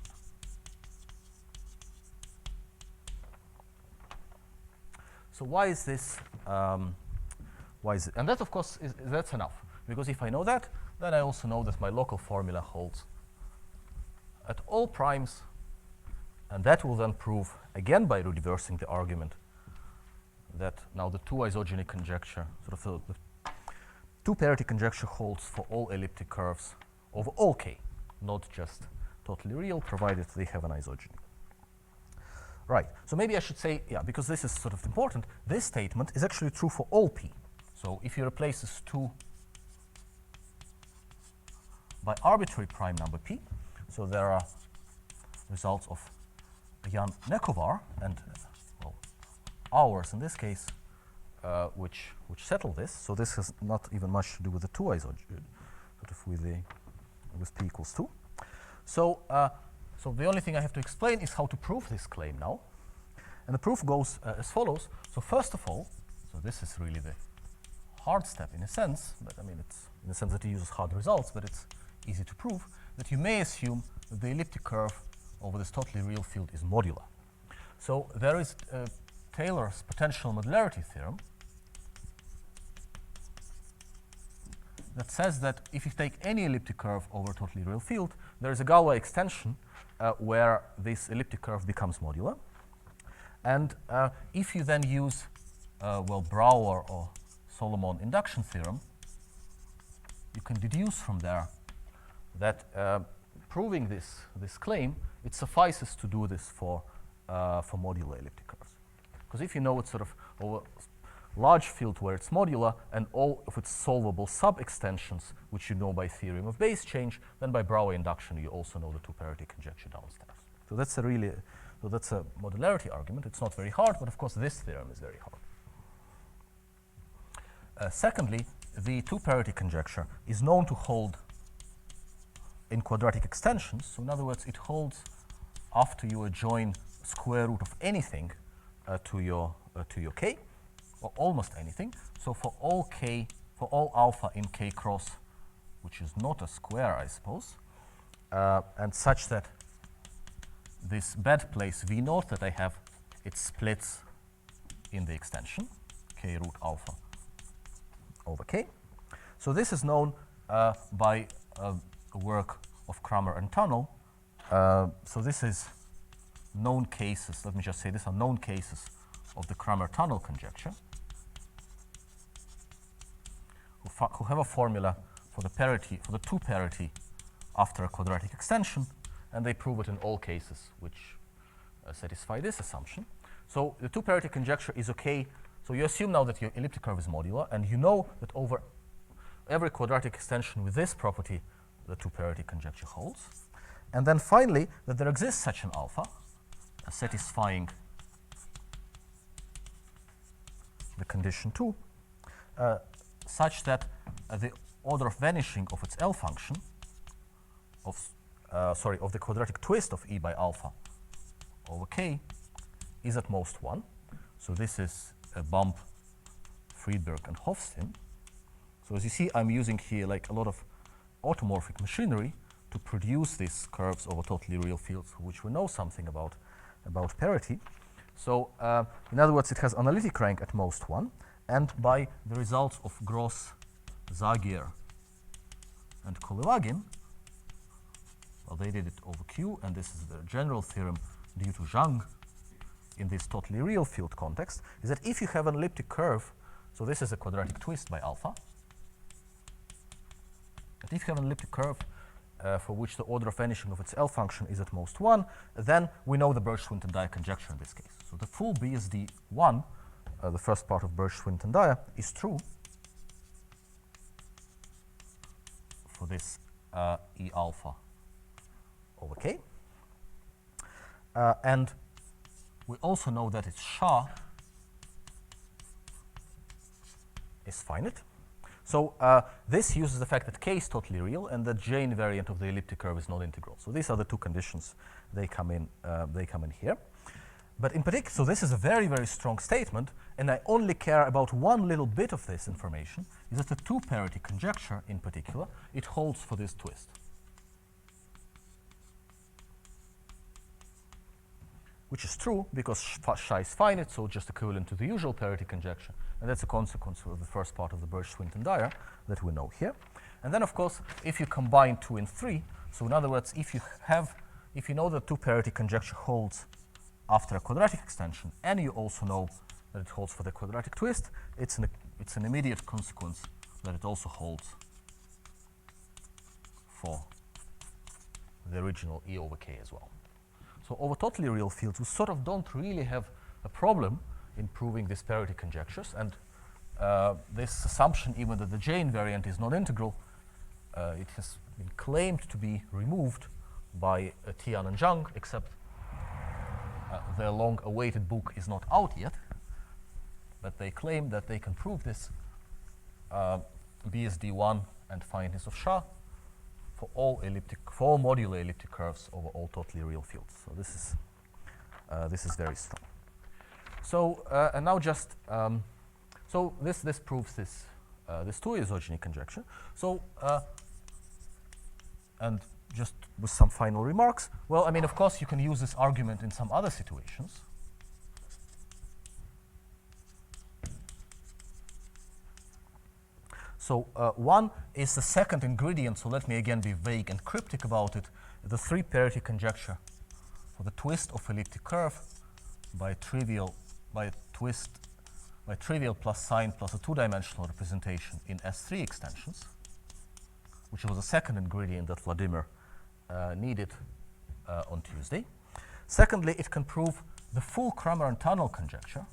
So why is this? Why is it? And that, of course, that's enough. Because if I know that, then I also know that my local formula holds at all primes. And that will then prove, again by reversing the argument, that now the 2 isogeny conjecture, sort of the 2 parity conjecture holds for all elliptic curves over all K, not just totally real, provided they have an isogeny. Right, so maybe I should say, yeah, because this is sort of important, this statement is actually true for all P. So if you replace this 2 by arbitrary prime number P, so there are results of Jan Nekovar and well, ours in this case, which settle this. So this has not even much to do with the 2 isogeny, sort of with P equals 2. So so the only thing I have to explain is how to prove this claim now. And the proof goes as follows. So first of all, so this is really the hard step in a sense, but I mean it's in the sense that it uses hard results, but it's easy to prove, that you may assume that the elliptic curve over this totally real field is modular. So there is Taylor's potential modularity theorem that says that if you take any elliptic curve over a totally real field, there is a Galois extension where this elliptic curve becomes modular. And if you then use, well, Brouwer or Solomon induction theorem, you can deduce from there that proving this claim, it suffices to do this for modular elliptic curves. Because if you know it's sort of over large field where it's modular and all of its solvable sub-extensions, which you know by theorem of base change, then by Brouwer induction you also know the 2 parity conjecture downstairs. So that's a modularity argument. It's not very hard, but of course this theorem is very hard. Secondly, the 2 parity conjecture is known to hold in quadratic extensions. So in other words, it holds after you adjoin square root of anything to your k, or almost anything. So for all k, for all alpha in k cross, which is not a square, I suppose, and such that this bed place V naught that I have, it splits in the extension, k root alpha over k. So this is known by a work of Kramer and Tunnel. So this is known cases, let me just say these are known cases of the Kramer-Tunnel conjecture, who have a formula for the parity, for the two parity after a quadratic extension, and they prove it in all cases which satisfy this assumption. So the two parity conjecture is okay. So you assume now that your elliptic curve is modular, and you know that over every quadratic extension with this property, the two parity conjecture holds. And then finally, that there exists such an alpha, satisfying the condition 2, such that the order of vanishing of its L function of the quadratic twist of E by alpha over K is at most 1. So this is a bump, Friedberg and Hofstein. So as you see, I'm using here like a lot of automorphic machinery to produce these curves over totally real fields for which we know something about parity. So in other words, it has analytic rank at most 1, and by the results of Gross, Zagier, and Kolevagin, well, they did it over Q, and this is the general theorem due to Zhang in this totally real field context, is that if you have an elliptic curve, so this is a quadratic twist by alpha, but if you have an elliptic curve for which the order of vanishing of its L function is at most 1, then we know the Birch-Swinton-Dyer conjecture in this case. So the full BSD1, the first part of Birch-Swinton-Dyer, is true for this E alpha over K. And we also know that its SHA is finite. So this uses the fact that K is totally real and that J invariant of the elliptic curve is not integral. So these are the two conditions. They come in here. But in particular, so this is a very, very strong statement, and I only care about one little bit of this information, is that the two parity conjecture in particular, it holds for this twist. Which is true because SHA is finite, so just equivalent to the usual parity conjecture. And that's a consequence of the first part of the Birch-Swinton-Dyer that we know here. And then, of course, if you combine 2 and 3, so in other words, if you know that two parity conjecture holds after a quadratic extension, and you also know that it holds for the quadratic twist, it's an immediate consequence that it also holds for the original E over K as well. So over totally real fields, we sort of don't really have a problem in proving these parity conjectures, and this assumption, even that the J invariant is non-integral, it has been claimed to be removed by Tian and Zhang, except their long-awaited book is not out yet, but they claim that they can prove this BSD1 and finiteness of SHA for all modular elliptic curves over all totally real fields. So this is very strong. So and now just so this proves this two isogeny conjecture. So and just with some final remarks. Well, I mean, of course, you can use this argument in some other situations. So one is the second ingredient, so let me again be vague and cryptic about it, the three parity conjecture for the twist of elliptic curve by trivial plus sign plus a two-dimensional representation in S3 extensions, which was the second ingredient that Vladimir needed on Tuesday. Secondly, it can prove the full Kramer and Tunnel conjecture,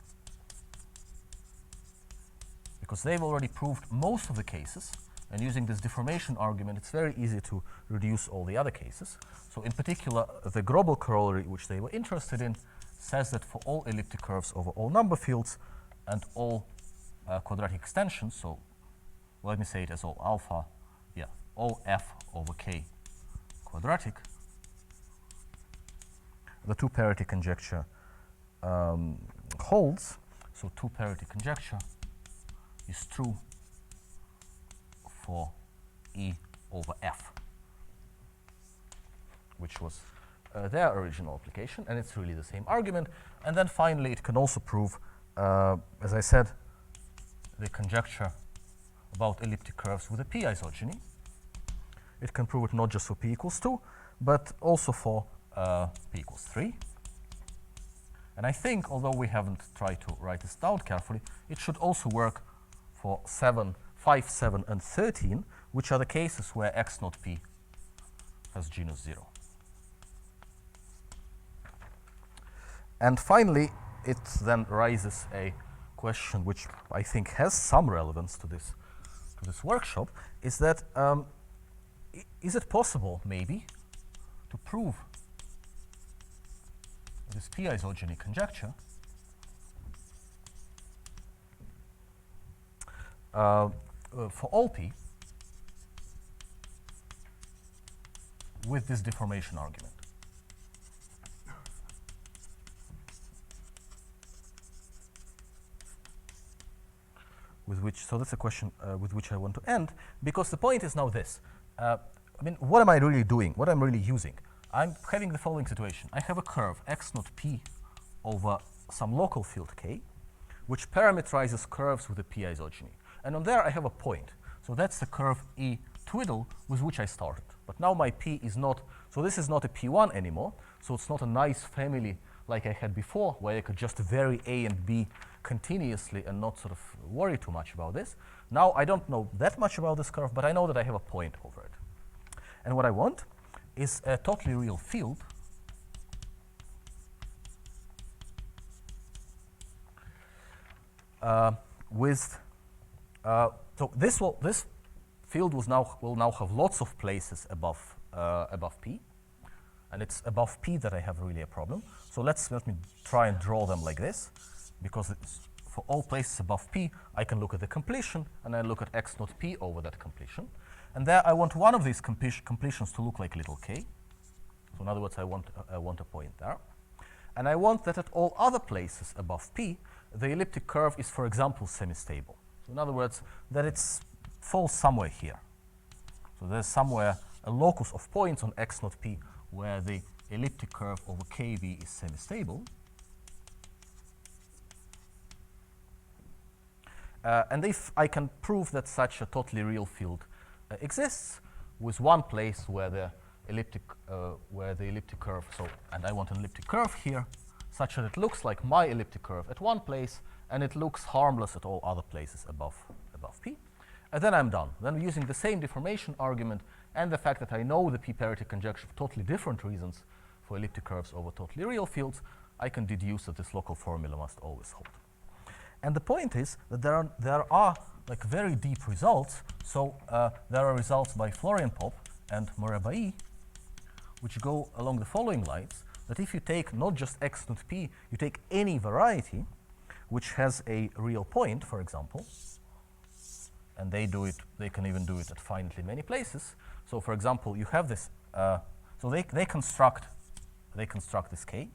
because they've already proved most of the cases, and using this deformation argument, it's very easy to reduce all the other cases. So in particular, the Grobel corollary, which they were interested in, says that for all elliptic curves over all number fields and all quadratic extensions, so let me say it as all alpha, all f over k quadratic, the two parity conjecture holds. So two parity conjecture is true for E over F, which was their original application, and it's really the same argument. And then finally, it can also prove, as I said, the conjecture about elliptic curves with a p isogeny. It can prove it not just for p equals 2, but also for p equals 3. And I think, although we haven't tried to write this down carefully, it should also work for 7, 5, 7, and 13, which are the cases where x naught p has genus 0. And finally, it then raises a question which I think has some relevance to this workshop, is that is it possible, maybe, to prove this p isogeny conjecture for all p with this deformation argument? With which, so that's a question with which I want to end, because the point is now this. I mean, what am I really doing? What I'm really using? I'm having the following situation. I have a curve x naught p over some local field k, which parameterizes curves with a p isogeny. And on there I have a point. So that's the curve E twiddle with which I started. But now my p is not, so this is not a p1 anymore. So it's not a nice family like I had before, where I could just vary a and b continuously and not sort of worry too much about this. Now I don't know that much about this curve, but I know that I have a point over it. And what I want is a totally real field with so this field will now have lots of places above p, and it's above p that I have really a problem. So let me try and draw them like this, because for all places above p, I can look at the completion, and I look at x naught p over that completion. And there I want one of these completions to look like little k. So in other words, I want a point there. And I want that at all other places above p, the elliptic curve is, for example, semi-stable. So in other words, that it falls somewhere here. So there's somewhere a locus of points on x naught p where the elliptic curve over kv is semi-stable. And if I can prove that such a totally real field exists with one place where the elliptic curve, so, and I want an elliptic curve here, such that it looks like my elliptic curve at one place, and it looks harmless at all other places above p. And then I'm done. Then using the same deformation argument and the fact that I know the p-parity conjecture for totally different reasons for elliptic curves over totally real fields, I can deduce that this local formula must always hold. And the point is that there are like very deep results. So there are results by Florian Popp and Morabai, which go along the following lines, that if you take not just x naught p, you take any variety which has a real point, for example, and they can even do it at finitely many places. So for example, you have this, so they construct this k,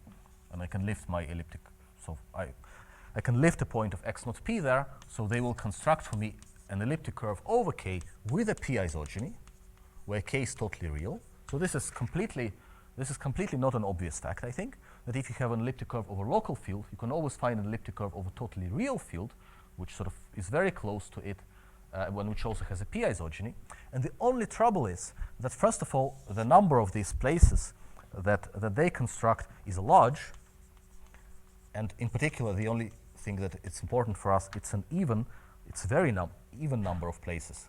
and I can lift my elliptic, so I can lift a point of x naught p there, so they will construct for me an elliptic curve over k with a p isogeny, where k is totally real. So this is completely not an obvious fact, I think, that if you have an elliptic curve over local field, you can always find an elliptic curve over totally real field, which sort of is very close to it, which also has a p isogeny. And the only trouble is that, first of all, the number of these places that they construct is large, and in particular, the only thing that it's important for us, it's a very even number of places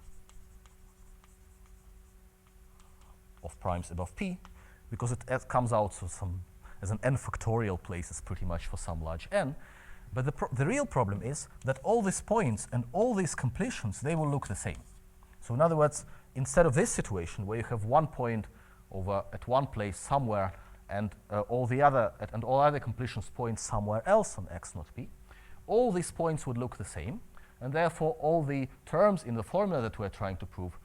of primes above p, because it comes out as an n factorial places pretty much for some large n. But the real problem is that all these points and all these completions, they will look the same. So in other words, instead of this situation where you have one point over at one place somewhere and all other completions point somewhere else on x naught p, all these points would look the same, and therefore all the terms in the formula that we're trying to prove,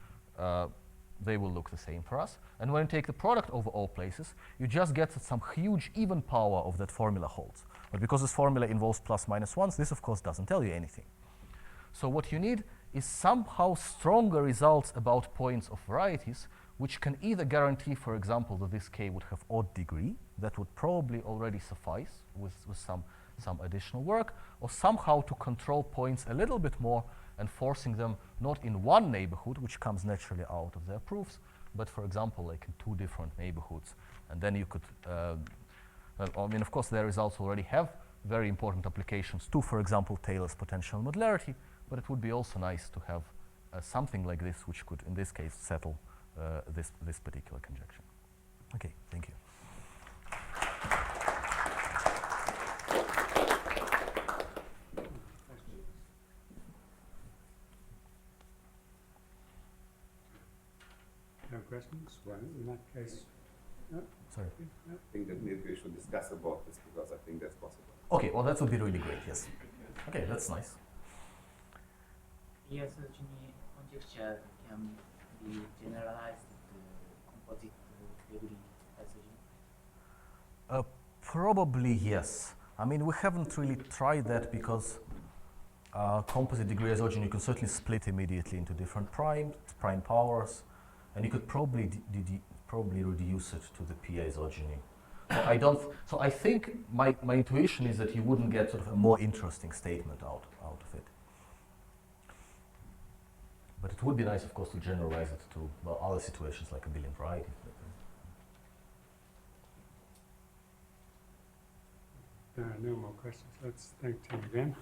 they will look the same for us. And when you take the product over all places, you just get that some huge even power of that formula holds. But because this formula involves plus minus ones, this of course doesn't tell you anything. So what you need is somehow stronger results about points of varieties, which can either guarantee, for example, that this K would have odd degree, that would probably already suffice with some additional work, or somehow to control points a little bit more and forcing them not in one neighborhood, which comes naturally out of their proofs, but for example, like in two different neighborhoods. And then you could, I mean, of course, their results already have very important applications to, for example, Taylor's potential modularity, but it would be also nice to have something like this, which could, in this case, settle this particular conjecture. Okay, thank you. No questions? Well, in that case, no? Sorry. No? I think that maybe we should discuss about this because I think that's possible. Okay, well, that would be really great, yes. Okay, that's nice. Yes, Gini conjecture can be generalized to composite degree isogeny? Probably yes. I mean, we haven't really tried that because composite degree isogeny you can certainly split immediately into different prime powers, and you could probably probably reduce it to the P isogeny. So I think my intuition is that you wouldn't get sort of a more interesting statement out of it. But it would be nice, of course, to generalize it to, well, other situations like abelian varieties. No more questions. Let's thank Tim again.